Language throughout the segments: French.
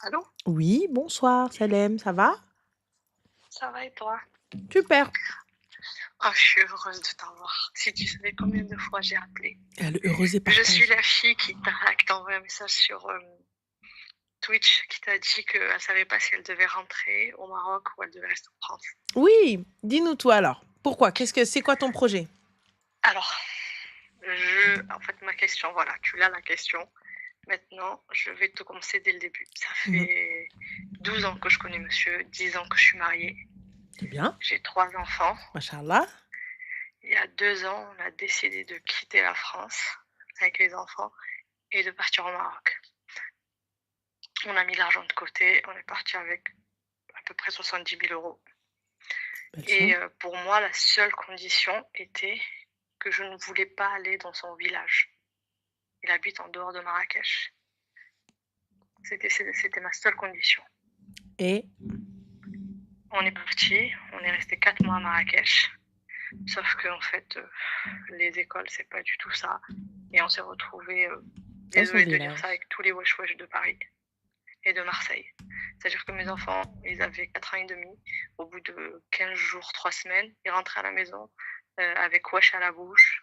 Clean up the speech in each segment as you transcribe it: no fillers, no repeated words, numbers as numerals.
Allô? Oui, bonsoir Salem, ça va? Ça va et toi? Super. Oh, je suis heureuse de t'avoir. Si tu savais combien de fois j'ai appelé. Elle est heureuse et Je suis partage. la fille qui t'a envoyé un message sur Twitch, qui t'a dit qu'elle savait pas si elle devait rentrer au Maroc ou elle devait rester en France. Oui, dis-nous toi alors. Pourquoi? C'est quoi ton projet? Alors, en fait, ma question, voilà, tu l'as la question. Maintenant, je vais te commencer dès le début. Ça Mhm. fait 12 ans que je connais monsieur, 10 ans que je suis mariée. C'est bien, J'ai 3 enfants. machallah. Il y a 2 ans, on a décidé de quitter la France avec les enfants et de partir au Maroc. On a mis l'argent de côté, on est parti avec à peu près 70 000 euros. Belle Et somme. pour moi, la seule condition était que je ne voulais pas aller dans son village. Il habite en dehors de Marrakech. C'était ma seule condition. Et On est parti, on est resté 4 mois à Marrakech. Sauf que en fait, les écoles, c'est pas du tout ça. Et on s'est retrouvés, dans son désolée de dire ça, village. avec tous les wesh wesh de Paris et de Marseille. C'est-à-dire que mes enfants, ils avaient 4 ans et demi. Au bout de 15 jours, 3 semaines, ils rentraient à la maison avec wesh à la bouche,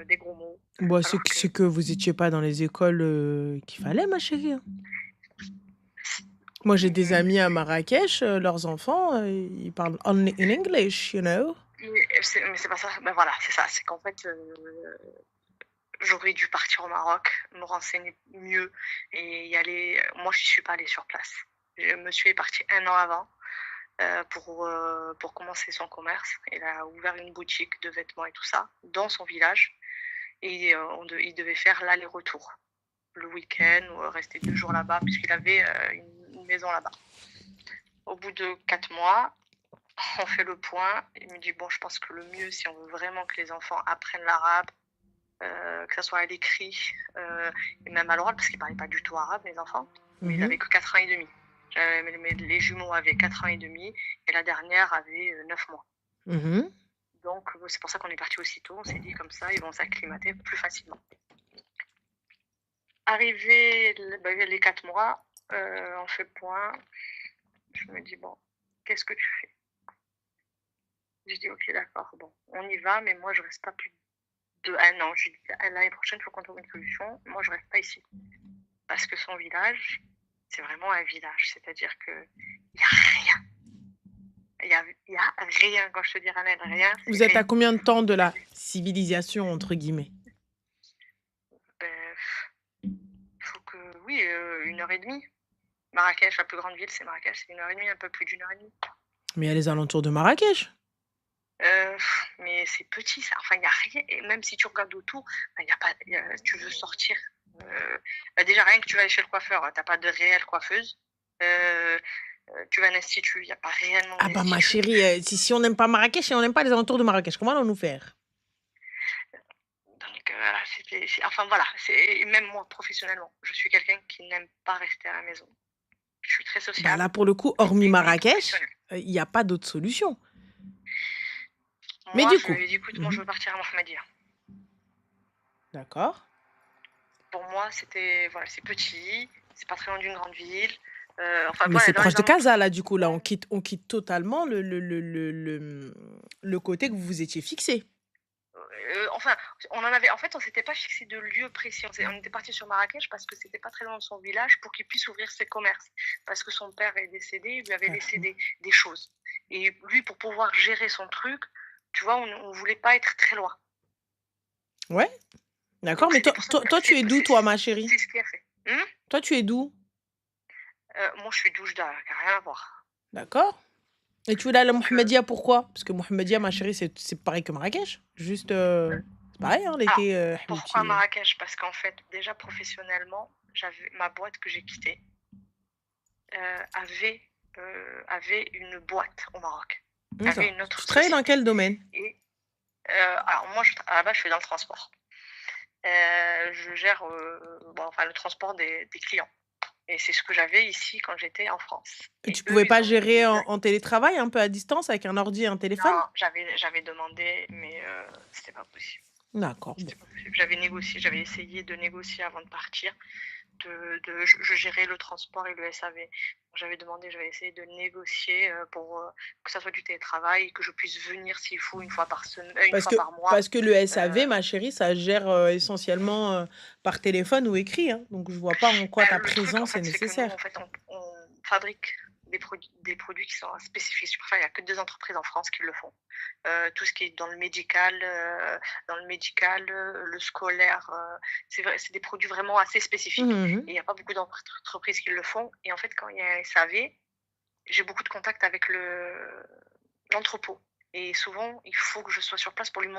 des gros mots. Bon, Alors que c'est que vous étiez pas dans les écoles qu'il fallait, ma chérie, hein. Moi, j'ai des amis à Marrakech, leurs enfants, ils parlent only in English, you know. mais c'est pas ça. Ben voilà, c'est ça. C'est qu'en fait, j'aurais dû partir au Maroc, me renseigner mieux et y aller. Moi, je suis pas allée sur place. Monsieur est parti 1 an avant pour commencer son commerce. Il a ouvert une boutique de vêtements et tout ça dans son village. Et il devait faire l'aller-retour le week-end ou rester 2 jours là-bas puisqu'il avait une maison là-bas. Au bout de 4 mois, on fait le point. Il me dit, bon, je pense que le mieux, si on veut vraiment que les enfants apprennent l'arabe, que ça soit à l'écrit et même à l'oral, parce qu'ils ne parlaient pas du tout arabe, les enfants, mais ils Mhm. avaient que 4 ans et demi. Les jumeaux avaient 4 ans et demi et la dernière avait 9 mois. Mhm. Donc, c'est pour ça qu'on est parti aussitôt. On s'est dit, comme ça, ils vont s'acclimater plus facilement. Arrivé les 4 mois, on fait le point. Je me dis, bon, qu'est-ce que tu fais? Je dis, ok, d'accord, bon, on y va, mais moi, je reste pas plus de 1 an. Je dis, l'année prochaine, il faut qu'on trouve une solution. Moi, je reste pas ici. Parce que son village, c'est vraiment un village. C'est-à-dire qu'il n'y a rien. Il y a rien. Quand je te dis rien, c'est Vous êtes rien. à combien de temps de la civilisation, entre guillemets? Ben, faut que, oui, 1 heure et demie. Marrakech, la plus grande ville, c'est Marrakech, c'est 1 heure et demie, un peu plus d'1 heure et demie. Mais il y a les alentours de Marrakech. Euh, mais c'est petit, ça. Enfin, il n'y a rien. Et même si tu regardes autour, il y a pas. Tu veux sortir. Déjà, rien que tu vas aller chez le coiffeur, tu n'as pas de réelle coiffeuse. Euh, Tu vas à un institut, il n'y a pas réellement Ah bah ma d'institut. chérie, si on n'aime pas Marrakech et on n'aime pas les alentours de Marrakech, comment allons-nous faire? Donc, voilà, enfin, voilà. Même moi, professionnellement, je suis quelqu'un qui n'aime pas rester à la maison. Je suis très Bah là, sociable, pour le coup, donc hormis c'est une vie Marrakech, professionnelle. il y a pas d'autre solution. Mais Moi, du je coup, lui ai dit, écoute, moi, je mmh, veux partir à Mohamedia. d'accord. Pour moi, voilà, c'est petit, c'est pas très loin d'une grande ville. Enfin, Mais voilà, c'est dans proche les de alentours, Casa, c'est là, du coup, là, bon. on quitte totalement le côté que vous vous étiez fixé. Enfin, en fait, on s'était pas fixé de lieu précis. On était parti sur Marrakech parce que c'était pas très loin de son village pour qu'il puisse ouvrir ses commerces. Parce que son père est décédé, il lui avait Ah, laissé des choses. Et lui, pour pouvoir gérer son truc, tu vois, on voulait pas être très loin. ouais, d'accord. Donc Mais c'était pour ça que toi, tu es d'où, toi, ma chérie? c'est ce qu'il a fait. Toi, tu es d'où? Moi, je suis d'Oujda, qui n'a rien à voir. D'accord. Et tu voulais aller à Donc, Mohamedia, pourquoi? Parce que Mohamedia, ma chérie, c'est pareil que Marrakech. Juste, c'est pareil, hein, alors, l'été, pourquoi Habibti. Marrakech? Parce qu'en fait, déjà professionnellement, j'avais ma boîte que j'ai quittée avait, avait une boîte au Maroc, avait D'accord. une autre Tu travailles dans société. quel domaine? Et alors moi, à la base, je suis dans le transport. Je gère bon, enfin, le transport des clients. Et c'est ce que j'avais ici quand j'étais en France. Et Et tu eux, pouvais pas ils ont mis gérer en télétravail, un peu à distance, avec un ordi et un téléphone? non, j'avais demandé, mais c'était pas possible. D'accord, bon. C'était pas possible. J'avais négocié, j'avais essayé de négocier avant de partir. je gérais le transport et le SAV. J'avais demandé, j'avais essayé de négocier pour que ça soit du télétravail, que je puisse venir s'il faut une Parce fois que par mois. parce que le SAV, Euh, ma chérie, ça gère, essentiellement, par téléphone ou écrit, hein, donc je vois pas en quoi ta Le truc, en présence est fait, c'est que nous, nécessaire. en fait, on fabrique des produits qui sont spécifiques. Je préfère, il n'y a que 2 entreprises en France qui le font. Tout ce qui est dans le médical, le scolaire, c'est vrai, c'est des produits vraiment assez spécifiques. Mmh Et il n'y a pas beaucoup d'entreprises qui le font. Et en fait, quand il y a un SAV, j'ai beaucoup de contacts avec l'entrepôt. Et souvent, il faut que je sois sur place pour qu'il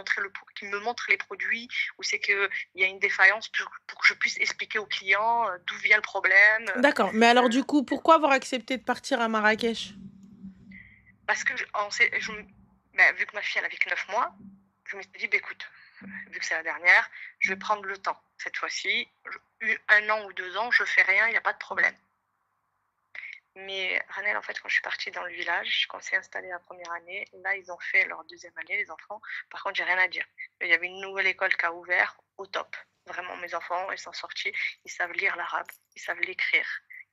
me montre les produits, où c'est qu'il y a une défaillance pour que je puisse expliquer au client d'où vient le problème. D'accord, mais alors Euh, du coup, pourquoi avoir accepté de partir à Marrakech? Parce que vu que ma fille elle avait que 9 mois, je me suis dit, bah, écoute, vu que c'est la dernière, je vais prendre le temps. Cette fois-ci, 1 an ou 2 ans, je fais rien, il n'y a pas de problème. Mais Ranel, en fait, quand je suis partie dans le village, quand s'est installé la première année, là, ils ont fait leur 2e année, les enfants. Par contre, j'ai rien à dire. Il y avait une nouvelle école qui a ouvert au top. Vraiment, mes enfants, ils sont sortis, ils savent lire l'arabe, ils savent l'écrire,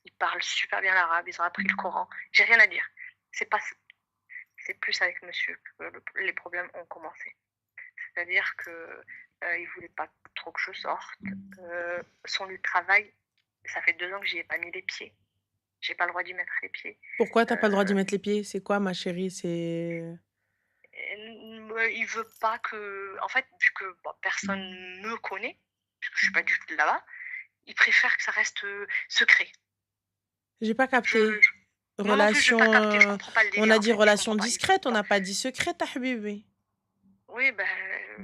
ils parlent super bien l'arabe, ils ont appris le Coran. J'ai rien à dire. C'est pas, c'est plus avec monsieur que les problèmes ont commencé. C'est-à-dire que il voulait pas trop que je sorte. Son lieu de travail, ça fait 2 ans que j'y ai pas mis les pieds. J'ai pas le droit d'y mettre les pieds. Pourquoi t'as pas le droit d'y Euh, mettre les pieds? C'est quoi, ma chérie? C'est il veut pas que, en fait, vu que personne me connaît, parce que je suis pas du tout là-bas, il préfère que ça reste secret. J'ai pas Je, capté. je- Moi non plus, je vais pas Relation, capter. Je comprends pas le on délire a en dit fait. Je relation comprends pas. Il veut discrète, on pas. n'a pas dit secrète, habibi. Oui, ben,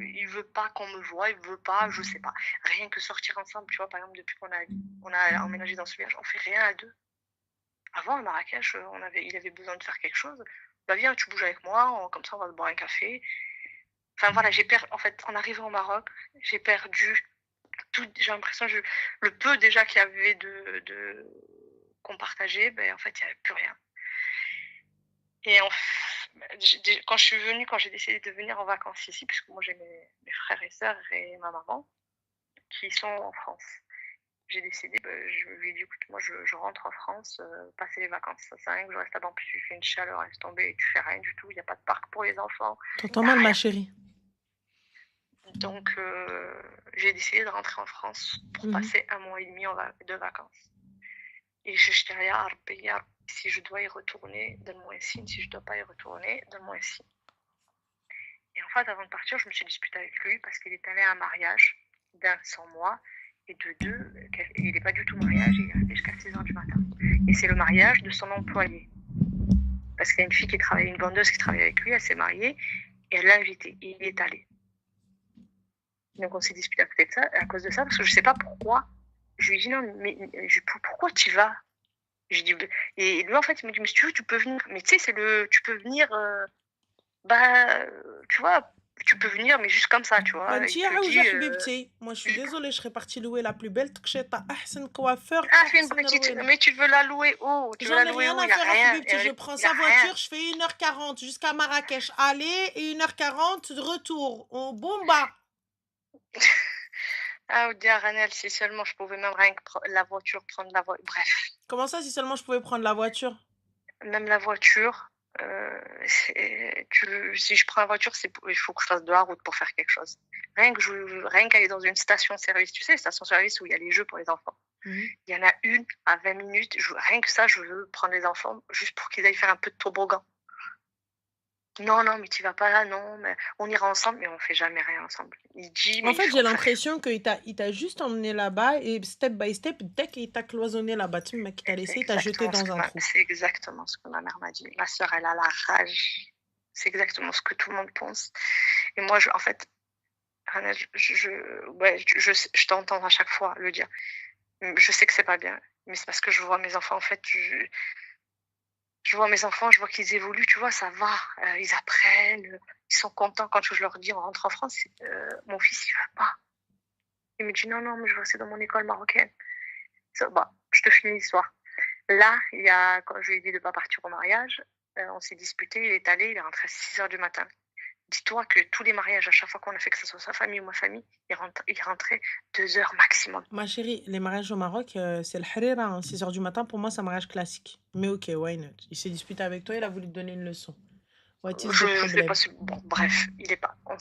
il veut pas qu'on me voie, il veut pas, je sais pas. Rien que sortir ensemble, tu vois, par exemple, depuis qu'on a emménagé dans ce village, on fait rien à deux. Avant, à Marrakech, il avait besoin de faire quelque chose. Bah viens, tu bouges avec moi, comme ça on va se boire un café. Enfin voilà, en fait, en arrivant au Maroc, j'ai perdu tout, j'ai l'impression, le peu déjà qu'il y avait qu'on partageait, ben en fait, il n'y avait plus rien. Et quand j'ai décidé de venir en vacances ici, puisque moi j'ai mes frères et sœurs et ma maman, qui sont en France. J'ai décidé, je lui ai dit, écoute, moi je rentre en France, passer les vacances, ça sert à rien que je reste là-bas, en plus il fait une chaleur, laisse tomber, tu fais rien du tout, il n'y a pas de parc pour les enfants, T'entends il n'y a mal, ma rien. chérie? Donc j'ai décidé de rentrer en France pour Mmh. passer 1 mois et demi de vacances. Et je t'ai dit, ah, Rabbi, ya Rabbi, si je dois y retourner, donne-moi un signe, si je ne dois pas y retourner, donne-moi un signe. Et en fait, avant de partir, je me suis disputée avec lui parce qu'il est allé à un mariage d'un sans moi, et de deux, il n'est pas du tout mariage, il est resté jusqu'à 6 h du matin. Et c'est le mariage de son employé. Parce qu'il y a une fille une vendeuse qui travaille avec lui, elle s'est mariée, et elle l'a invité, et il y est allé. Donc on s'est disputé à cause de ça, parce que je ne sais pas pourquoi. Je lui ai dit non, mais pourquoi tu vas? Je dis, et lui en fait, il me dit, mais si tu veux, tu peux venir. Mais tu sais, tu peux venir, tu vois, tu peux venir, mais juste comme ça, tu vois. Il Anti te عوجة dit, حبيبتي. Moi, je suis désolée, je serais partie louer la plus belle تقشيطة، أحسن coiffeur، ah, fais une أحسن petite, روينة. mais tu veux la louer où? Tu veux J'en la ai louer rien où? à Il n'y a faire à rien. Habibti. Je prends Il y a sa rien. voiture, je fais 1h40 jusqu'à Marrakech aller et 1h40 de retour. On bomba. Ah, Oudia Ranel, si seulement je pouvais même rien que la voiture, prendre la voiture. Bref, Comment ça, si seulement je pouvais prendre la voiture? même la voiture, si je prends la voiture, il faut que je fasse de la route pour faire quelque chose. Rien qu'aller dans une station-service, tu sais, station-service où il y a les jeux pour les enfants. Mhm. Il y en a une à 20 minutes. Rien que ça, je veux prendre les enfants juste pour qu'ils aillent faire un peu de toboggan. Non, non, mais tu vas pas là, non, mais on ira ensemble, mais on fait jamais rien ensemble. Il dit, En mais il fait, j'ai faut faire. l'impression il t'a juste emmené là-bas et step by step, dès qu'il t'a cloisonné là-bas, tu mec, il t'a laissé, il t'a jeté dans un trou. C'est exactement ce que ma mère m'a dit. Ma sœur, elle a la rage. C'est exactement ce que tout le monde pense. Et moi, en fait, ouais, je t'entends à chaque fois le dire. Je sais que c'est pas bien, mais c'est parce que je vois mes enfants, en fait, je vois mes enfants, je vois qu'ils évoluent, tu vois, ça va, ils apprennent, ils sont contents quand je leur dis on rentre en France. Mon fils, il veut pas. Il me dit non, non, mais je veux rester dans mon école marocaine. Bah, je te finis l'histoire. Là, quand je lui ai dit de ne pas partir au mariage, on s'est disputé, il est allé, il est rentré à 6 h du matin. Dis-toi que tous les mariages, à chaque fois qu'on a fait, que ce soit sa famille ou ma famille, il rentrait 2 heures maximum. Ma chérie, les mariages au Maroc, c'est le harira, hein. 6 heures du matin, pour moi, c'est un mariage classique. Mais ok, why not? Il s'est disputé avec toi, il a voulu te donner une leçon. What is the Je sais pas problem? bon, bref,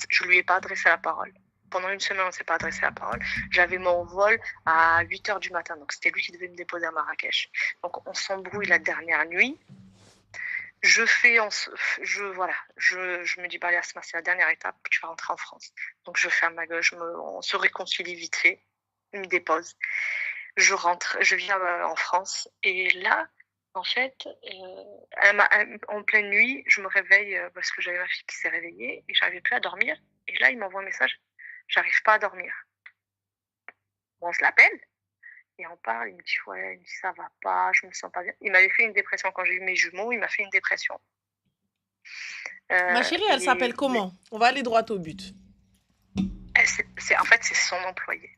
je lui ai pas adressé la parole. Pendant une semaine, on s'est pas adressé la parole. J'avais mon vol à 8 heures du matin, donc c'était lui qui devait me déposer à Marrakech. Donc on s'embrouille la dernière nuit. Je me dis, bah, allez, Asma, c'est la dernière étape, tu vas rentrer en France. Donc je ferme ma gueule, on se réconcilie vite fait, il me dépose. Je rentre, je viens en France, et là, en fait, en pleine nuit, je me réveille parce que j'avais ma fille qui s'est réveillée et j'arrivais plus à dormir. Et là, il m'envoie un message, j'arrive pas à dormir. Bon, on se l'appelle. Et on parle, il me dit, ouais, il me dit, ça va pas, je me sens pas bien. Il m'avait fait une dépression quand j'ai eu mes jumeaux, il m'a fait une dépression. Ma chérie, elle s'appelle comment? On va aller droit au but. En fait, c'est son employé.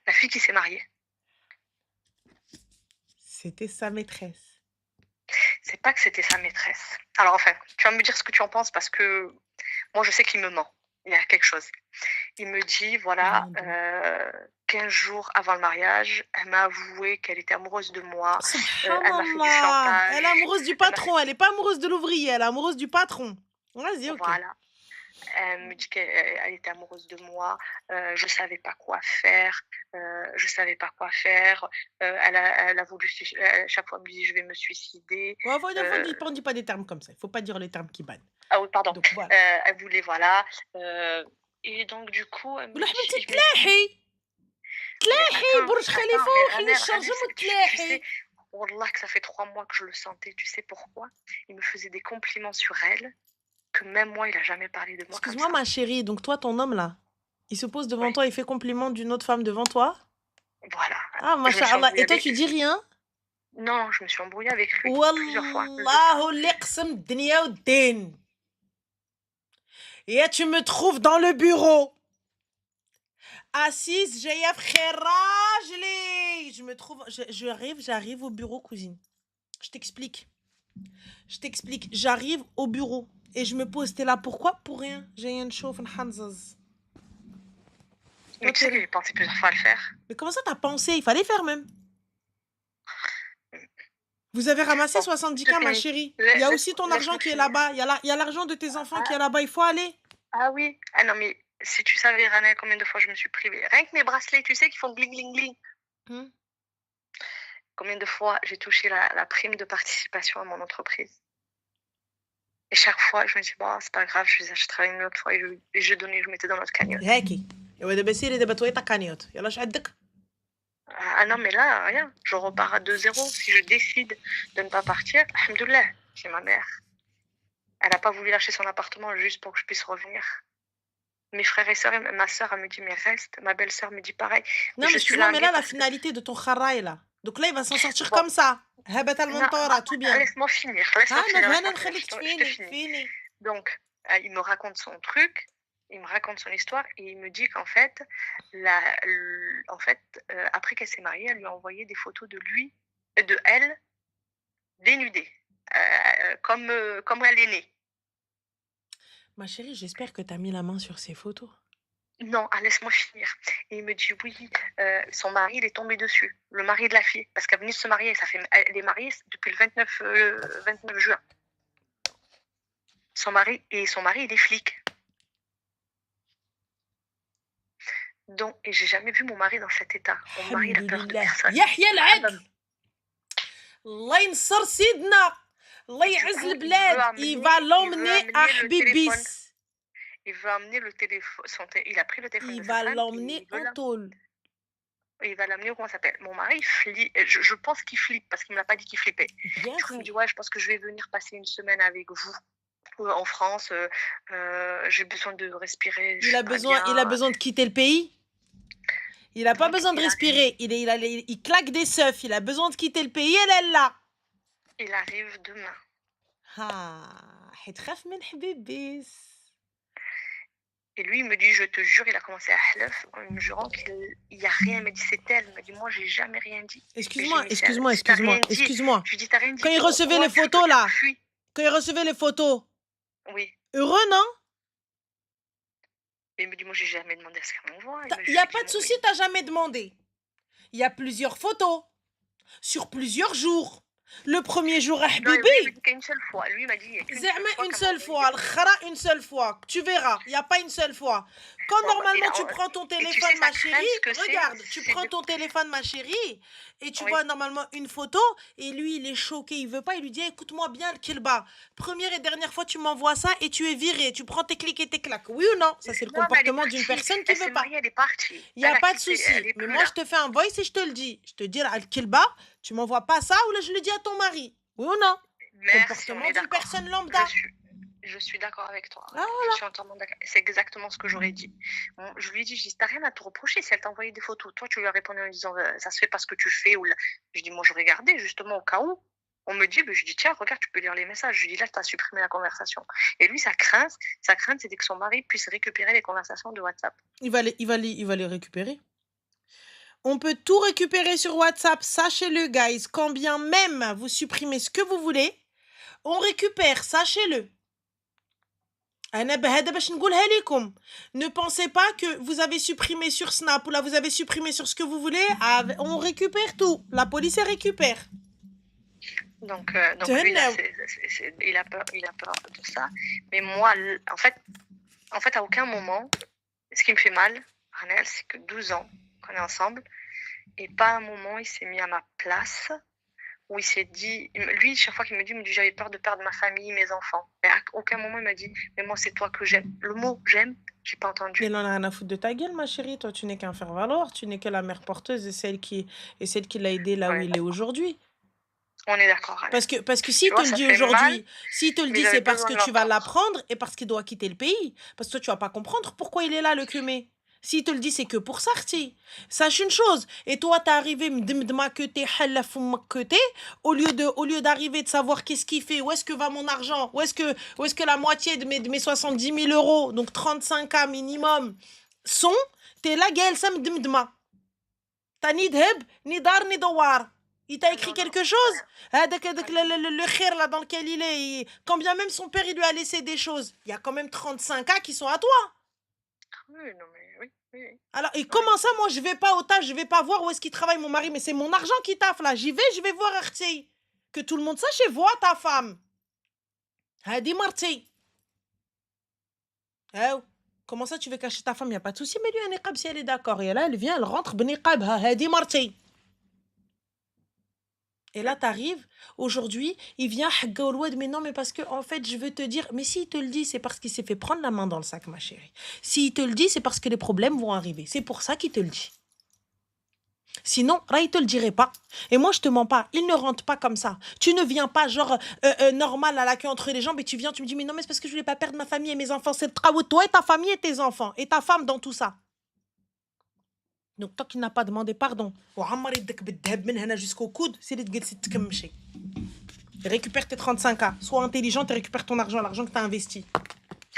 La fille qui s'est mariée. C'était sa maîtresse. C'est pas que c'était sa maîtresse. Alors enfin, tu vas me dire ce que tu en penses parce que moi, je sais qu'il me ment. Il y a quelque chose. Il me dit, voilà, 15 jours avant le mariage, elle m'a avoué qu'elle était amoureuse de moi. Elle m'a fait du chantage. Elle est amoureuse du patron, elle n'est pas amoureuse de l'ouvrier, elle est amoureuse du patron. Vas-y, ok. Voilà. Elle me dit qu'elle était amoureuse de moi. Je savais pas quoi faire. Elle a voulu, chaque fois, elle me dit, je vais me suicider. On dit pas des termes comme ça. Il faut pas dire les termes qui bannent. Ah oui, pardon. Donc, voilà. Elle voulait, voilà. Et donc, du coup, elle me ولا dit... حبيبتي تلاحي برج خليفه وحل الشرجم Tu وتلاحي. sais, Wallah, que ça fait 3 mois que je le sentais. Tu sais pourquoi? Il me faisait des compliments sur elle, que même moi, il a jamais parlé de moi. Excuse-moi, ma chérie, donc toi, ton homme là, il se pose devant toi, il fait compliment d'une autre femme devant toi? Voilà. Ah, machallah. Et toi, tu dis rien? Non, je me suis embrouillée avec lui plusieurs fois. Wallahu liqsam dunya wa din. Et tu me trouves dans le bureau. Assise, جايه بخير راجلي. Je me trouve, j'arrive au bureau, cousine. Je t'explique. J'arrive au bureau et je me pose. T'es là pourquoi? Pour rien. J'ai rien de chauffe, Hanzaz. Mais tu sais que j'ai pensé plusieurs fois à le faire. Mais comment ça t'as pensé? Il fallait faire même. Vous avez ramassé 70K, ma chérie. Il y a aussi ton argent qui est là-bas. Il y a l'argent de tes enfants qui est là-bas. Il faut aller. Ah oui. Ah non, mais si tu savais, Rana, combien de fois je me suis privée. Rien que mes bracelets, tu sais, qui font gling, gling, gling. Combien de fois j'ai touché la prime de participation à mon entreprise. Et chaque fois, je me dis, bon, c'est pas grave, je les achèterai une autre fois. Et je donnais, je mettais dans notre cagnotte. هاكي. ودابا سيري دابا تويطا كانيوت. يلا اش عندك؟ Ah non, mais là, rien. Je repars à 2-0. Si je décide de ne pas partir, alhamdoulilah, c'est ma mère. Elle n'a pas voulu lâcher son appartement juste pour que je puisse revenir. Mes frères et sœurs, ma sœur, elle me dit, mais reste. Ma belle-sœur me dit pareil. Non, mais excuse-moi, mais là, la finalité de ton kharaï, là. Donc là, il va s'en sortir comme ça. Habat al-Montora, tout bien. Laisse-moi finir. Donc, il me raconte son truc. Il me raconte son histoire et il me dit qu'en fait, après qu'elle s'est mariée, elle lui a envoyé des photos de elle, dénudée, comme elle est née. Ma chérie, j'espère que tu as mis la main sur ces photos. Non, laisse-moi finir. Et il me dit oui, son mari, il est tombé dessus, le mari de la fille, parce qu'elle venait de se marier. Elle est mariée depuis le 29 juin. Son mari, il est flic. Donc, et j'ai jamais vu mon mari dans cet état. Mon mari, il a peur de personne. يحيى العدل. الله ينصر سيدنا. الله يعز البلاد. Il va l'emmener à Habibis. Il veut amener le téléphone. Il a pris le téléphone. Il va l'emmener en tôle. Il va l'amener, comment ça s'appelle? Mon mari, je pense qu'il flippe parce qu'il me l'a pas dit qu'il flippait. Je me dis, ouais, je pense que je vais venir passer une semaine avec vous. En France, j'ai besoin de respirer. Il a besoin de quitter le pays. Il n'a pas besoin de respirer. Il claque des seufs. Il a besoin de quitter le pays. Elle est là. Il arrive demain. Et lui, il me dit, je te jure, il a commencé à hlef en me jurant qu'il n'y a rien. Il m'a dit, c'est elle. Il m'a dit, moi, j'ai jamais rien dit. Excuse-moi. Je lui dis, t'as rien dit. Quand il recevait les photos, là. Quand il recevait les photos. Oui. Heureux, non? Et il me dit: «Moi, j'ai jamais demandé à ce qu'elle m'envoie». Il Il m'a n'y a juste dit: pas de «Moi, souci, oui». tu jamais demandé. Il y a plusieurs photos, sur plusieurs jours. Le premier jour, ah Non, et lui, il me bébé, dit qu'une seule fois. Lui, il m'a dit: «Il y a qu'une seule Zerma fois une qu'elle m'a seule envoyé des fois, photos». le une seule fois. Tu verras, il n'y a pas une seule fois. Quand Bon, bah, normalement tu prends ton et tu sais téléphone, sa ma chérie, crainte ce que regarde, tu c'est prends de ton téléphone, ma chérie, et tu oui, vois normalement une photo, et lui, il est choqué, il veut pas, il lui dit, écoute-moi bien, le kilba. Première et dernière fois, tu m'envoies ça et tu es viré, tu prends tes clics et tes claques. Oui ou non? Ça, c'est le non, mais elle est comportement d'une partie. personne qui Elle veut s'est pas. mariée, elle est partie. Il n'y a Elle a pas de quitté, elle souci. est Mais plus moi, là. je te fais un voice et je te le dis. Je te dis, Al-Kilba, tu m'envoies pas ça ou là, je le dis à ton mari. Oui ou non? Merci, on Comportement est d'une d'accord. personne Je lambda. suis je suis d'accord avec toi. Ah, Je suis entièrement d'accord. C'est exactement ce que j'aurais dit. Bon, je lui ai dit: «Je dis: «Tu rien à te reprocher si elle t'a envoyé des photos». Toi, tu lui as répondu en disant: «Ça se fait pas ce que tu fais» ou là je dis: «Moi, je regardais justement au cas où». On me dit, je dis: «Tiens, regarde, tu peux lire les messages». Je lui dis: «Là, tu as supprimé la conversation» et lui, sa crainte, c'était que son mari puisse récupérer les conversations de WhatsApp. il va les récupérer. On peut tout récupérer sur WhatsApp, sachez-le, guys. Quand bien même vous supprimez ce que vous voulez, on récupère, sachez-le. Ne pensez pas que vous avez supprimé sur Snap ou là vous avez supprimé sur ce que vous voulez. On récupère tout. La police elle récupère. Donc lui, là, il a peur de ça. Mais moi, en fait, à aucun moment, ce qui me fait mal, Ranel, c'est que 12 ans qu'on est ensemble, et pas un moment il s'est mis à ma place, où il s'est dit, lui, chaque fois qu'il me dit, j'avais peur de perdre ma famille, mes enfants. Mais à aucun moment il m'a dit, mais moi, c'est toi que j'aime. Le mot j'aime, j'ai pas entendu. Il en a rien à foutre de ta gueule, ma chérie. Toi, tu n'es qu'un faire-valoir. Tu n'es que la mère porteuse et celle qui l'a aidé là où Ouais, il est aujourd'hui. on est d'accord, Ranel. Parce que Tu s'il te vois, le ça dit fait mal, aujourd'hui, s'il te le mais dit, j'avais c'est parce besoin que de tu vas l'entendre. l'apprendre et parce qu'il doit quitter le pays. Parce que toi, tu vas pas comprendre pourquoi il est là, le cumé. S'il te le dit, c'est que pour ça, Rti. Sache une chose. Et toi, t'es arrivé, mdemdema que t'es, halla foumak que t'es, au lieu d'arriver de savoir qu'est-ce qu'il fait, où est-ce que va mon argent, où est-ce que la moitié de mes 70 000 euros, donc 35K minimum, sont, t'es là, Gaël, ça mdemdema. T'as ni dheb, ni dar, ni dowar. Il t'a écrit Non, non, quelque chose? Le khir là dans lequel il est, quand bien même son père il lui a laissé des choses, il y a quand même 35K qui sont à toi. oui, non, mais oui, oui, oui. Alors, et Oui. comment ça, moi je vais pas au taf, je vais pas voir où est-ce qu'il travaille mon mari, mais c'est mon argent qui taffe là. J'y vais, je vais voir Arti. Que tout le monde sache et voit ta femme. Hadi Marti. Oh. Comment ça tu veux cacher ta femme? Il n'y a pas de souci, mais lui un niqab si elle est d'accord. Et là, elle vient, elle rentre, bniqab, hadi Marti. Et là, t'arrives, aujourd'hui, il vient, mais non, mais parce que, en fait, je veux te dire, mais s'il te le dit, c'est parce qu'il s'est fait prendre la main dans le sac, ma chérie. S'il te le dit, c'est parce que les problèmes vont arriver. C'est pour ça qu'il te le dit. Sinon, là, il te le dirait pas. Et moi, je te mens pas. Il ne rentre pas comme ça. Tu ne viens pas, genre, normal, à la queue entre les jambes, et tu viens, tu me dis, mais non, mais c'est parce que je voulais pas perdre ma famille et mes enfants. C'est le travail de toi et ta famille et tes enfants. Et ta femme dans tout ça. Donc, tant qu'il n'a pas demandé pardon, jusqu'au coude, c'est les récupère tes 35K. Sois intelligente et récupère ton argent, l'argent que tu as investi.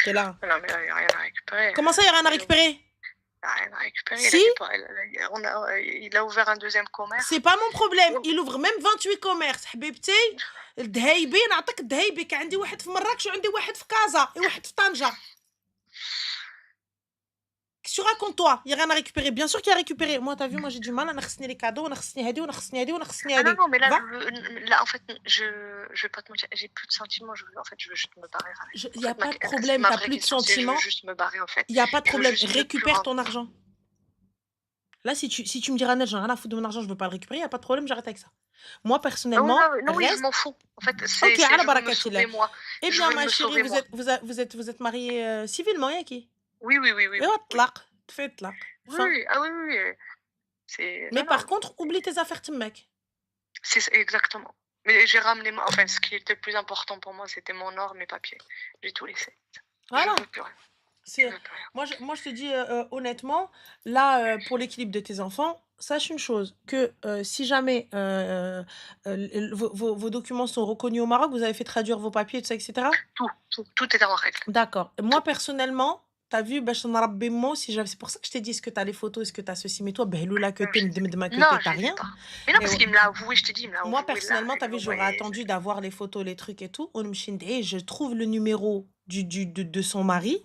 T'es là. Non, mais là, il n'y a rien à récupérer. Comment ça, il n'y a rien à récupérer? Il n'y a rien à récupérer. Si. Il a ouvert un deuxième commerce. C'est pas mon problème. Il ouvre même 28 commerces. حبيبتي الذهيبي نعطيك الذهيبي كان عندي واحد في مراكش وعندي واحد في كازا وواحد في طنجة. Qu'est-ce que tu racontes toi? Il n'y a rien à récupérer. Bien sûr qu'il y a à récupérer. Moi, t'as vu, moi j'ai du mal à récupérer les cadeaux, on a récupéré Ah non, mais là, en fait, je vais pas te mentir, j'ai plus de sentiments. Je veux juste me barrer. Il n'y a pas de problème, t'as plus de sentiments. Je veux juste me barrer, en fait. Il n'y a pas de problème. Je veux juste Récupère ton argent. Là, si tu me dis, Ranel, j'en ai rien à foutre de mon argent, je veux pas le récupérer, il n'y a pas de problème, j'arrête avec ça. Moi, personnellement. Non, oui, je m'en fous. En fait, c'est Ok, je veux me sauver, moi. Eh Je bien, veux ma me chérie, sauver, vous êtes mariés civilement, Yaki? Oui. Et on tlaq. Tu fais tlaq. Oui, ah oui. Mais par contre, oublie tes affaires, mec. C'est exactement. Mais j'ai ramené, enfin, ce qui était le plus important pour moi, c'était mon or, mes papiers. J'ai tout laissé. Voilà. Je veux plus rien. Moi, je te dis honnêtement, là, pour l'équilibre de tes enfants, sache une chose, que si jamais vos documents sont reconnus au Maroc, vous avez fait traduire vos papiers, tout ça, etc. Tout était en règle. D'accord. Moi, personnellement, T'as vu, باش نربي moi aussi, c'est pour ça que je t'ai dit, est-ce que t'as les photos, est-ce que t'as ceci, mais toi, behloula que Non, t'es, je les ai mdmdma que non, t'es, je t'as les ai rien. pas. Mais non, Et parce qu'il me l'a avoué, je te dis, il me l'a moi, avoué là, personnellement, il t'as me vu, l'a j'aurais envoyé. attendu d'avoir les photos, les trucs et tout. Et je trouve le numéro de son mari.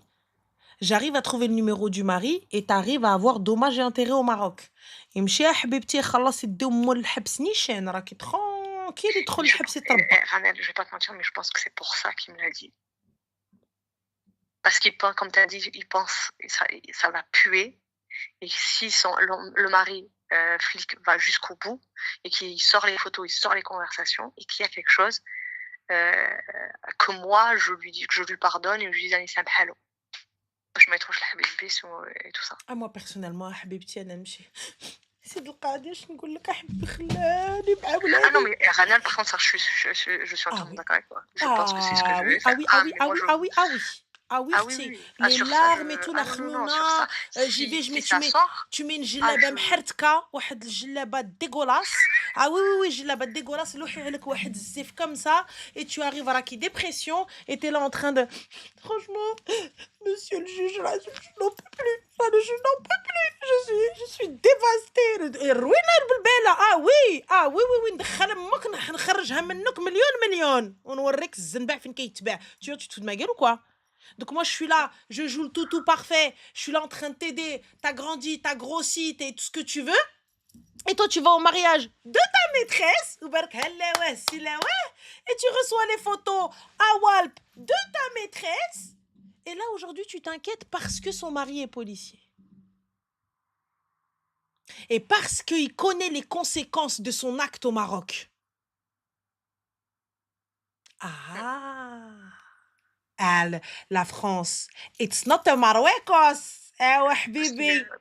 J'arrive à trouver le numéro du mari et t'arrives à avoir dommage et intérêt au Maroc. يمشي يا حبيبتي خلص يديو مول الحبس نيشان راكي tranquille يدخل Mais je الحبس pense يتربى. Ranel, je vais pas te mentir, mais je pense que c'est pour ça qu'il me l'a dit. Parce qu'il pense, comme tu as dit, il pense ça va puer. Et si le mari flic va jusqu'au bout et qu'il sort les photos, il sort les conversations et qu'il y a quelque chose, que moi je lui dis que je lui pardonne et je lui dis allez سامحالو باش ما يدخلش لحبيب بيس et tout ça. Ah, moi, personnellement, حبيبتي أنا نمشي. سيد القاضي اش نقول لك احبي خلاني مع Ah non, ولادي. mais Ranel, par contre, ça, je suis Ah entièrement oui. d'accord avec toi. Je pense que c'est ce que je Ah oui, vais ah faire. oui, ah Ah, oui, mais ah moi, oui, je. ah oui, ah oui. Ah oui, Ah oui, ختي. oui. Ah, Les sur ça, larmes et tout, la ah non, non, non, sur ça, خنونة. J'y vais, je mets, si ça sort, tu mets une ah, جلابة محرتكة, واحد الجلابة dégueulasse. Ah oui, oui, oui, جلابة dégueulasse, لوحي عليك واحد الزيف comme ça, et tu arrives à راكي dépression, et t'es là en train de... Franchement, monsieur le juge, là, je n'en peux plus. Là, je n'en peux plus. Je suis dévastée. روينا بالبالة. Ah oui, ah oui, oui, oui, ندخل امك نخرجها منك مليون ونوريك الزنبع فين كيتباع. Tu te fous de ma gueule ou quoi? Donc moi je suis là, je joue le tout parfait, je suis là en train de t'aider, t'as grandi, t'as grossi, t'es tout ce que tu veux, et toi tu vas au mariage de ta maîtresse, et tu reçois les photos à Walp de ta maîtresse, et là aujourd'hui tu t'inquiètes parce que son mari est policier. Et parce qu'il connaît les conséquences de son acte au Maroc. Ah, la France, it's not a Marruecos.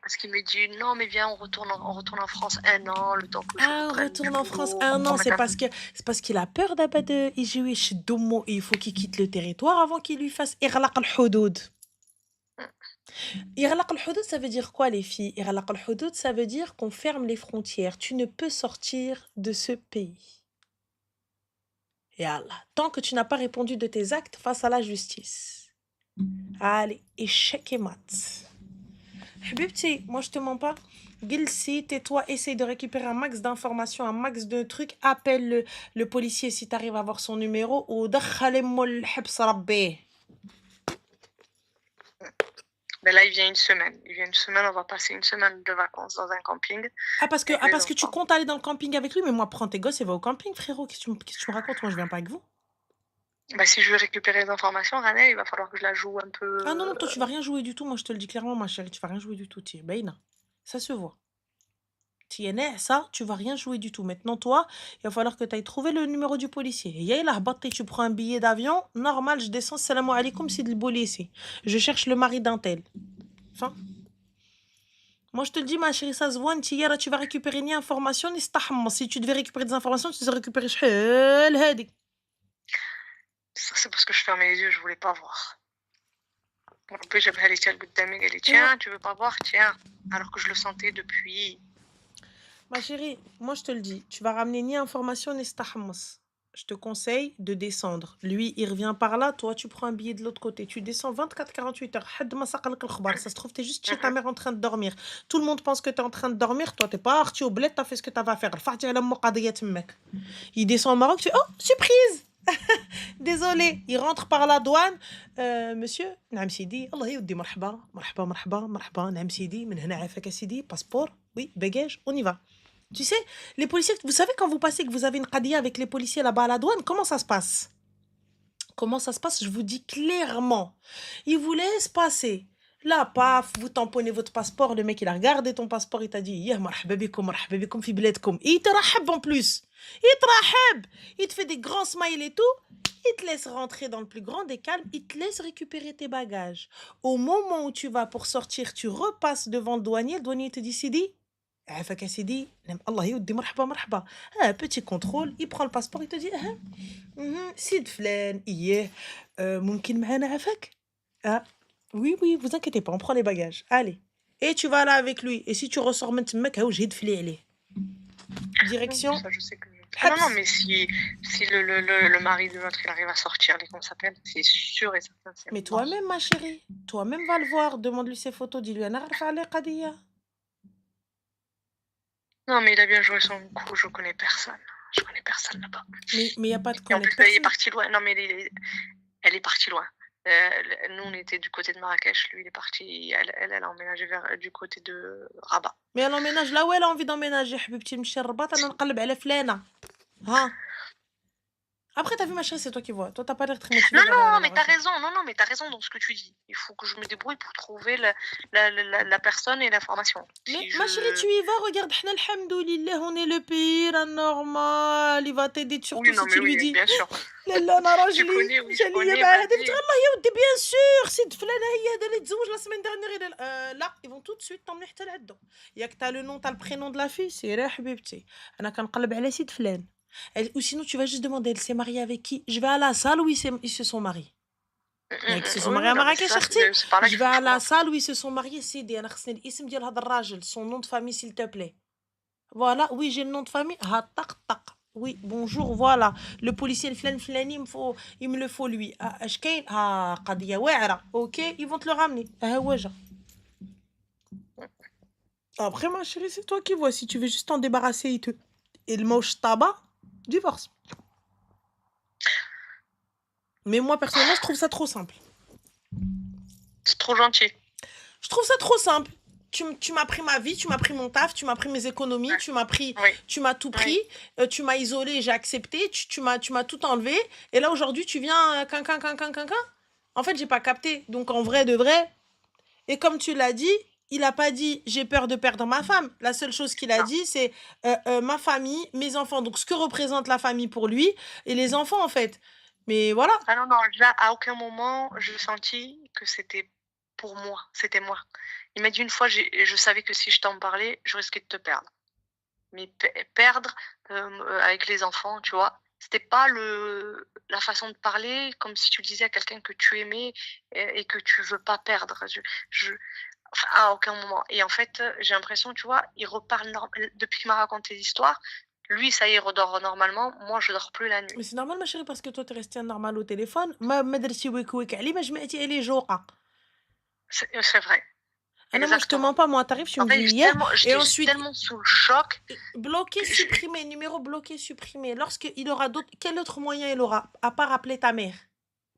parce qu'il me dit non, mais viens, on retourne en France un an, le temps que je on reprenne retourne du en France boulot, un an, qu'on mette c'est parce qu'il a peur d'abat de Ijiwish Domo et il faut qu'il quitte le territoire avant qu'il lui fasse Irlaq al-Houdoud. Irlaq al-Houdoud, ça veut dire quoi, les filles? Irlaq al-Houdoud, ça veut dire qu'on ferme les frontières. Tu ne peux sortir de ce pays. Et Allah, tant que tu n'as pas répondu de tes actes face à la justice. Allez, échec et mat. Habibti, moi je te mens pas. Gilsi, tais-toi, essaye de récupérer un max d'informations, un max de trucs. Appelle le policier si tu arrives à avoir son numéro. Ou dakhalemmo l'habs rabbi. Mais là, il vient une semaine. On va passer une semaine de vacances dans un camping. Parce que tu comptes aller dans le camping avec lui, mais moi, prends tes gosses et va au camping, frérot. Qu'est-ce que tu me racontes? Moi, je viens pas avec vous. Bah, si je veux récupérer les informations, Ranel, il va falloir que je la joue un peu. Ah non, toi, tu vas rien jouer du tout. Moi, je te le dis clairement, ma chérie, tu vas rien jouer du tout. Baïna. Ça se voit. Ça, tu vas rien jouer du tout. Maintenant, toi, il va falloir que tu ailles trouver le numéro du policier. Tu prends un billet d'avion, normal, je descends, salam alaikum, c'est le policier. Je cherche le mari d'un tel. Enfin. Moi, je te le dis, ma chérie, ça se voit, tu vas récupérer ni information, ni stahma. Si tu devais récupérer des informations, tu devais récupérer شحال هادي. Ça, c'est parce que je fermais les yeux, je voulais pas voir. En plus, j'avais Halitia Goudami, elle dit tiens, tu veux pas voir, tiens. Alors que je le sentais depuis. Ma chérie, moi, je te le dis, tu vas ramener ni information, ni stahmas. Je te conseille de descendre. Lui, il revient par là, toi, tu prends un billet de l'autre côté. Tu descends 24-48 heures. Ça se trouve, t'es juste chez ta mère en train de dormir. Tout le monde pense que t'es en train de dormir. Toi, t'es pas parti au bled, t'as fait ce que t'avais à faire. Il descend au Maroc, tu fais oh, surprise! Désolé, il rentre par la douane. Monsieur, نعم سيدي, الله يودي مرحبا, مرحبا, مرحبا, مرحبا, نعم سيدي, من هنا عافاك سيدي, passeport, oui, bagage, on y va. Tu sais, les policiers, vous savez quand vous passez que vous avez une qadia avec les policiers là-bas à la douane, comment ça se passe? Comment ça se passe? Je vous dis clairement. Ils vous laissent passer. Là, paf, vous tamponnez votre passeport, le mec il a regardé ton passeport, il t'a dit Yah marhaba bikoum fi biladkoum. Et il te rahab en plus. Il te rahab. Il te fait des grands smiles et tout. Il te laisse rentrer dans le plus grand des calmes. Il te laisse récupérer tes bagages. Au moment où tu vas pour sortir, tu repasses devant le douanier te dit Sidi, عافاك سيدي الله يودي مرحبا مرحبا petit contrôle, il prend le passeport, il te dit سيد فلان ممكن معانا عافاك oui oui vous inquiétez pas on prend les bagages allez et tu vas là avec lui et si tu ressors من تماك هاو جهد فلي عليه direction Ça, je sais que Ah non, non, حبس. mais si le mari de l'autre, il arrive à sortir les comment ça s'appelle, c'est sûr et certain, c'est Mais mort. toi-même, ma chérie, toi-même va le voir, demande-lui ses photos, dis-lui أنا عارفة عليه قضية. Non, mais il a bien joué son coup, je connais personne. Je connais personne là-bas. Mais il y a pas de Et en connaître plus, là, il est personne. parti loin. Non, mais elle est partie loin. Nous, on était du côté de Marrakech, lui, il est parti. Elle a emménagé du côté de Rabat. Mais elle emménage là où elle a envie d'emménager حبيبتي نمشي للرباط أنا نقلب على فلانة. ها. Après tu as vu ma chérie, c'est toi qui vois. Toi tu pas l'air très motivée Non, d'aller à non, la mais t'as recherche. raison. Non, non, mais t'as raison dans ce que tu dis. Il faut que je me débrouille pour trouver la personne et l'information. Mais Si ma chérie, je... tu y vas, regarde, حنا الحمدلله, on est le pays normal, il va t'aider surtout Oui, non, si mais tu lui oui, dis bien sûr. لا لا انا Tu راجلي connais, oui, je جالي connais, مع هذا قلت vas-y. والله يا ودي بيان سور سيد فلانه هي هذا اللي تزوج لا سيمين ديرنيير لا ils vont tout de suite t'emmener حتى لعندهم ياك تا لو نون تا البرينون de la fille سيري حبيبتي انا كنقلب على سيد فلان ou sinon tu vas juste demander elle s'est mariée avec qui je vais à la salle où ils se sont mariés ياك se sont Oui, mariés oui, à non, mais c'est Marrakech ça, اختي c'est par là je qu'il vais faut que à je la commence. salle où ils se sont mariés سيدي انا خصني الاسم ديال هذا الراجل son nom de famille s'il te plaît. Voilà, oui, j'ai le nom de famille. Ah, tac, tac. Oui, bonjour, voilà. Le policier, le flan flani, il me le faut lui. Ah, Ashkain, ah, قضية واعرة. Ok, ils vont te le ramener. Ah, ouais, genre. Après, ma chérie, c'est toi qui vois. Si tu veux juste t'en débarrasser et le moche tabac, divorce. Mais moi, personnellement, je trouve ça trop simple. C'est trop gentil. Je trouve ça trop simple. Tu m'as pris ma vie, tu m'as pris mon taf, tu m'as pris mes économies, Ouais. Oui, tu m'as tout pris, oui. tu m'as isolé, j'ai accepté, tu m'as tout enlevé. Et là aujourd'hui tu viens quinquin. En fait j'ai pas capté. Donc en vrai de vrai. Et comme tu l'as dit, il a pas dit j'ai peur de perdre ma femme. La seule chose qu'il a Non. dit c'est ma famille, mes enfants. Donc ce que représente la famille pour lui et les enfants en fait. Mais voilà. Ah non, non, là, à aucun moment, j'ai senti que c'était pour moi. C'était moi. Il m'a dit une fois, je savais que si je t'en parlais, je risquais de te perdre. Mais perdre avec les enfants, tu vois, c'était pas la façon de parler comme si tu disais à quelqu'un que tu aimais et que tu veux pas perdre. Enfin, à aucun moment. Et en fait, j'ai l'impression, tu vois, il reparle depuis qu'il m'a raconté l'histoire. Lui, ça y est, il redort normalement. Moi, je dors plus la nuit. Mais c'est normal ma chérie parce que toi t'es restée normal au téléphone. ما درتي ويك عليه ما جمعتي عليه جوقة. C'est vrai. Ah non, moi je te Exactement. mens pas, moi t'arrives, tu En me fait, dis yeah. Et j'étais ensuite, tellement sous le choc bloqué, que supprimé, numéro bloqué, supprimé. Lorsqu'il aura d'autres. Quel autre moyen il aura à part appeler ta mère?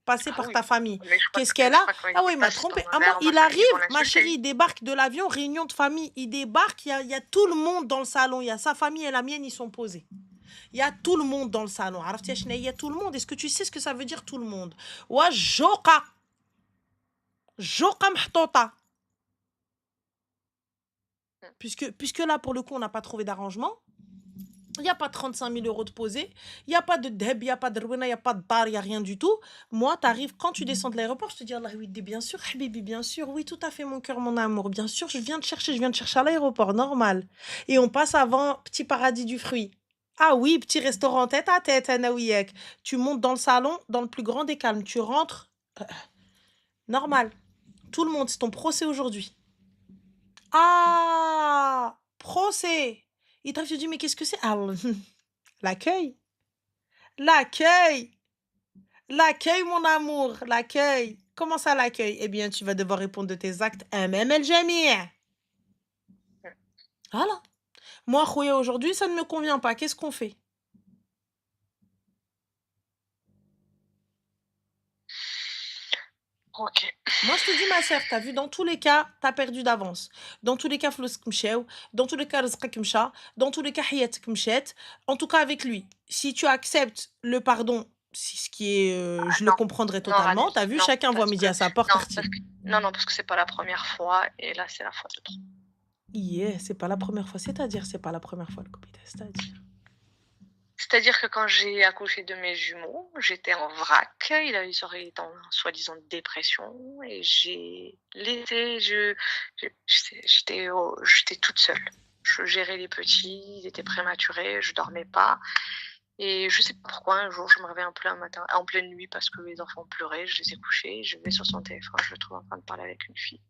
Passer ah par oui, ta famille. mais Qu'est-ce qu'elle je a? crois que quand Ah il oui, il m'a passe dans trompé. ma Ah moi, mère, ma il famille, arrive, ils vont ma chérie, l'insulter. il débarque de l'avion, réunion de famille, il débarque, il y a tout le monde dans le salon. Il y a sa famille et la mienne, ils sont posés. Il y a tout le monde dans le salon. عرفتي يا شناهي؟ Il y a tout le monde. Est-ce que tu sais ce que ça veut dire tout le monde? وجوقة جوقة محطوطة. Puisque là, pour le coup, on n'a pas trouvé d'arrangement. Il n'y a pas 35 000 euros de posés. Il n'y a pas de dheb, il n'y a pas de rwena, il n'y a pas de bar, il n'y a rien du tout. Moi, t'arrives, quand tu descends de l'aéroport, je te dis, Allah, oui, bien sûr, Habibi, bien sûr, oui, tout à fait, mon cœur, mon amour, bien sûr, je viens te chercher à l'aéroport, normal. Et on passe avant Petit Paradis du Fruit. Ah oui, petit restaurant tête à tête, Anaouiek. Tu montes dans le salon, dans le plus grand des calmes. Tu rentres, normal. Tout le monde, c'est ton procès aujourd'hui. Ah, procès. Il t'arrive, tu te dis, mais qu'est-ce que c'est? Ah, l'accueil. L'accueil. L'accueil, mon amour. L'accueil. Comment ça, l'accueil? Eh bien, tu vas devoir répondre de tes actes. Même el jamia. Voilà. Moi, Khouya, aujourd'hui, ça ne me convient pas. Qu'est-ce qu'on fait? Ok. Moi, je te dis, ma sœur, t'as vu, dans tous les cas, t'as perdu d'avance. Dans tous les cas, فلوسك مشاو. Dans tous les cas, رزقك مشى. Dans tous les cas, حياتك مشات. En tout cas, avec lui. Si tu acceptes le pardon, ce qui est, Ah, je le non, comprendrai non, Rani, totalement. T'as vu, non, chacun voit parce midi que, à sa porte. non, parce que c'est pas la première fois et là, c'est la fois de trop. Yeah, c'est pas la première fois. C'est-à-dire, c'est pas la première fois, le copita. C'est-à-dire. C'est-à-dire que quand j'ai accouché de mes jumeaux, j'étais en vrac. Ils auraient été en soi-disant dépression et j'ai laissé, j'étais toute seule. Je gérais les petits, ils étaient prématurés, je dormais pas. Et je sais pas pourquoi, un jour, je me réveille un matin, en pleine nuit parce que les enfants pleuraient, je les ai couchés, je vais sur son téléphone, je le trouve en train de parler avec une fille.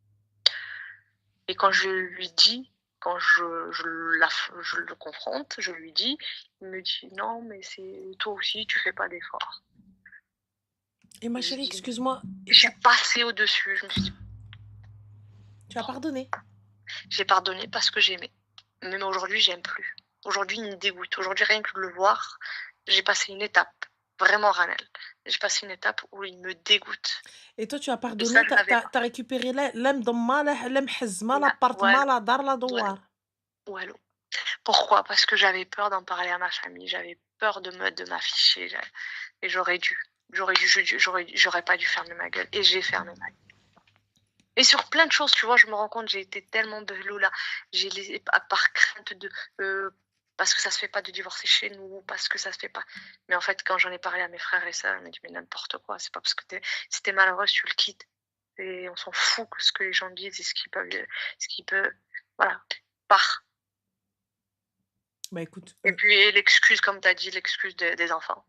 Et quand je lui dis quand je le confronte, je lui dis, il me dit: «Non, mais c'est toi aussi, tu fais pas d'efforts». Et ma Je chérie, dis excuse-moi, je suis passée au-dessus, je me suis dit: tu as pardonné. «J'ai pardonné parce que j'aimais». Même aujourd'hui, j'aime plus. Aujourd'hui, il me dégoûte. Aujourd'hui, rien que de le voir, j'ai passé une étape, vraiment Ranel. J'ai passé une étape où il me dégoûte Et toi, tu as et ça, pardonné, je l'avais pas. t'as récupéré la mdamma, la mhezma, Là, l'appartement, voilà, la dar, la voilà, douar. voilà. Pourquoi? Parce que j'avais peur d'en parler à ma famille, j'avais peur de m'afficher, et j'aurais pas dû fermer ma gueule et j'ai fermé ma gueule. Et sur plein de choses, tu vois, je me rends compte, j'ai été tellement là. J'ai les par crainte de, parce que ça se fait pas de divorcer chez nous, parce que ça se fait pas. Mais en fait, quand j'en ai parlé à mes frères et sœurs, ils m'ont dit: «Mais n'importe quoi, c'est pas parce que si tu malheureuse, tu le quittes et on s'en fout que ce que les gens disent et ce qu'ils peuvent, voilà, pars». Bah écoute, Et puis l'excuse, comme tu as dit, l'excuse des enfants.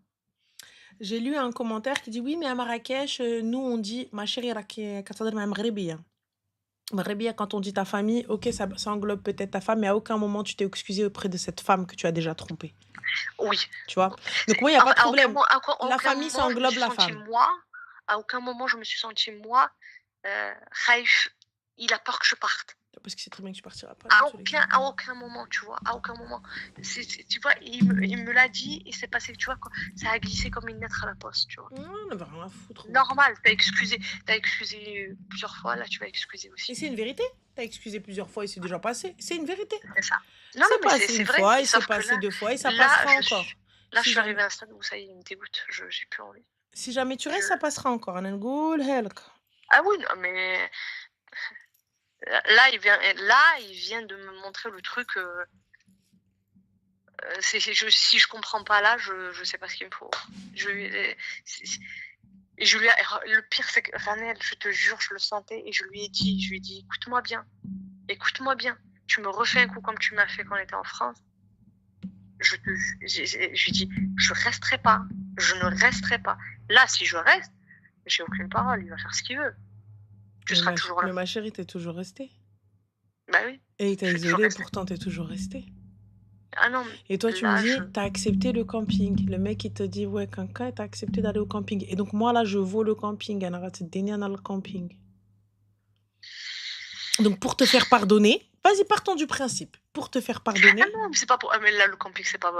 j'ai lu un commentaire qui dit oui, mais à Marrakech, nous on dit, ma chérie, Maghrebia, quand on dit ta famille, ok, ça englobe peut-être ta femme, mais à aucun moment tu t'es excusé auprès de cette femme que tu as déjà trompée. Oui. Tu vois? Donc moi, il n'y a pas de À aucun problème. moment La famille, ça je me englobe suis la sentie femme. moi, à aucun moment je me suis sentie moi, Khaïf, il a peur que je parte. Parce que c'est très bien que tu partiras pas dans tous les cas. À aucun moment, tu vois? À aucun moment. Tu vois, il me l'a dit et c'est passé, tu vois? Ça a glissé comme une lettre à la poste, tu vois? On avait rien à foutre. Normal, t'as excusé plusieurs fois, là tu vas excuser Et aussi. c'est une vérité. T'as excusé plusieurs fois et c'est déjà passé. C'est une vérité. C'est ça. Non, C'est mais passé c'est une vrai, fois, il s'est sauf que passé là deux fois et ça là passera encore. je Si suis arrivée jamais, à un stade où ça y est, il me dégoûte, j'ai plus envie. si jamais tu Je restes, ça passera encore. أنا نقولها لك. Ah oui, non, mais là, il vient de me montrer le truc, si je comprends pas là, je sais pas ce qu'il me faut. Je lui ai c'est et je lui ai le pire, c'est que Ranel, je te jure, je le sentais et je lui ai dit: écoute-moi bien, tu me refais un coup comme tu m'as fait quand on était en France, je lui ai dit: «Je resterai pas, je ne resterai pas». Là, si je reste, j'ai aucune parole, il va faire ce qu'il veut. Tu seras toujours là. Mais ma chérie, t'es toujours restée. Bah oui, Et il t'a je suis toujours isolée, restée. pourtant t'es toujours restée. Ah non, Et toi, tu me là, dis, t'as accepté le camping. Le mec, il te dit, ouais, Kanka, t'as accepté d'aller au camping. Et donc, moi, là, je vaux le camping. أنا غتديني أنا le camping. Donc, pour te faire pardonner, vas-y, partons du principe. Pour te faire Ah pardonner. non, mais c'est pas pour. Ah, mais là, le camping, c'est pas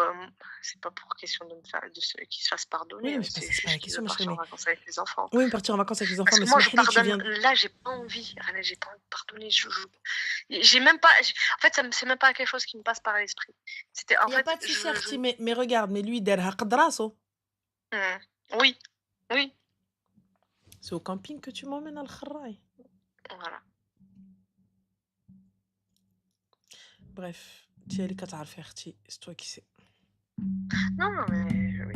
pour question qu'il se fasse Oui, pardonner. non, mais c'est C'est pas la juste qu'il question, veut ma chérie. partir en Mais... vacances avec les enfants. Oui, mais partir en vacances avec les enfants, Parce mais que moi, je Smahili, tu pardonne. viens. Là, j'ai pas envie. René, j'ai pas envie de pardonner. J'ai même pas. En fait, c'est même pas quelque chose qui me passe par l'esprit. C'était en Il n'y a fait, pas de souci, Arti, mais regarde, mais lui, derrière Qadraso. Oui, oui, C'est au camping que tu m'emmènes à Al-Kharraï. voilà. Bref, tu es le faire, c'est toi qui sais. Non, mais oui.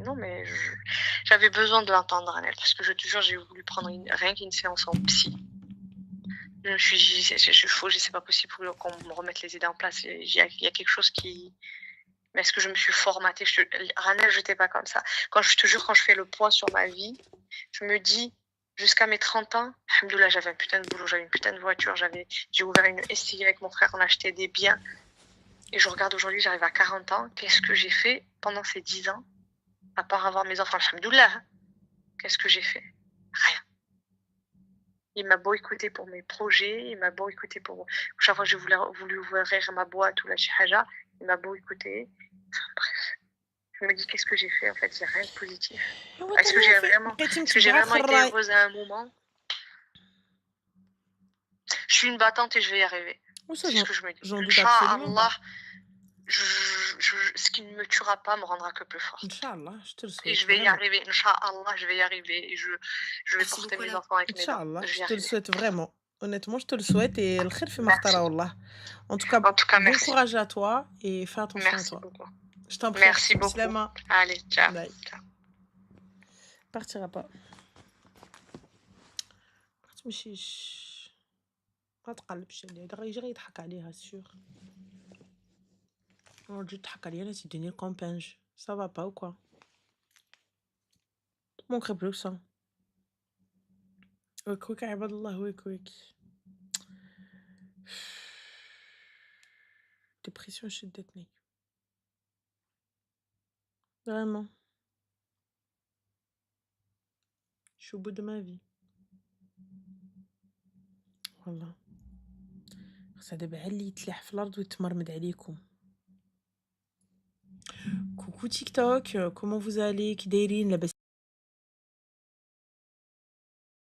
Non, mais j'avais besoin de l'entendre, Annelle, parce que je te jure, j'ai voulu prendre rien qu'une séance en psy. Je me suis dit, c'est pas possible qu'on me remette les idées en place. Il y a quelque chose qui. Mais est-ce que je me suis formatée? Ranel, je n'étais pas comme ça. Quand je te jure, quand je fais le point sur ma vie, je me dis, jusqu'à mes 30 ans, alhamdoulilah, j'avais un putain de boulot, j'avais une putain de voiture, j'ai ouvert une STI avec mon frère, on achetait des biens. Et je regarde aujourd'hui, j'arrive à 40 ans, qu'est-ce que j'ai fait pendant ces 10 ans, à part avoir mes enfants, alhamdoulilah, qu'est-ce que j'ai fait? Rien. Il m'a beau écouter pour mes projets, il m'a beau écouter pour chaque fois que j'ai voulu ouvrir ma boîte ou la chihaja, il m'a beau écouter. Bref, je me dis qu'est-ce que j'ai fait en fait, il n'y a rien de positif. Est-ce que j'ai vraiment été heureuse à un moment? Je suis une battante et je vais y arriver. C'est ce que je me dis. J'en doute absolument pas. Ce qui ne me tuera pas me rendra que plus forte. Inch'Allah, je te le souhaite. Et je vais y arriver, Inch'Allah, je vais y arriver. Et je vais porter mes enfants avec mes dents. Inch'Allah, je te le souhaite vraiment. Honnêtement, je te le souhaite et le khir fi Merci. makhtara wallah. En tout cas, bon merci. courage à toi et fais attention à toi. Beaucoup. Je t'en prie. Merci beaucoup. Slama. Allez, ciao. Bye. Partira pas. ما تمشيش ما تقلبش عليه دغيا يجي يضحك عليها سيغ تجي تضحك عليا انا تديني الكومبانج ça va pas ou quoi manquerait plus que ça ويك ويك عباد الله ويك ويك Dépression شدتني. Vraiment. Je suis au bout de ma vie. والله. خاصها دابا عا اللي يتلاح في الأرض ويتمرمد عليكم. Coucou TikTok, comment vous allez؟ كي دايرين؟ لاباس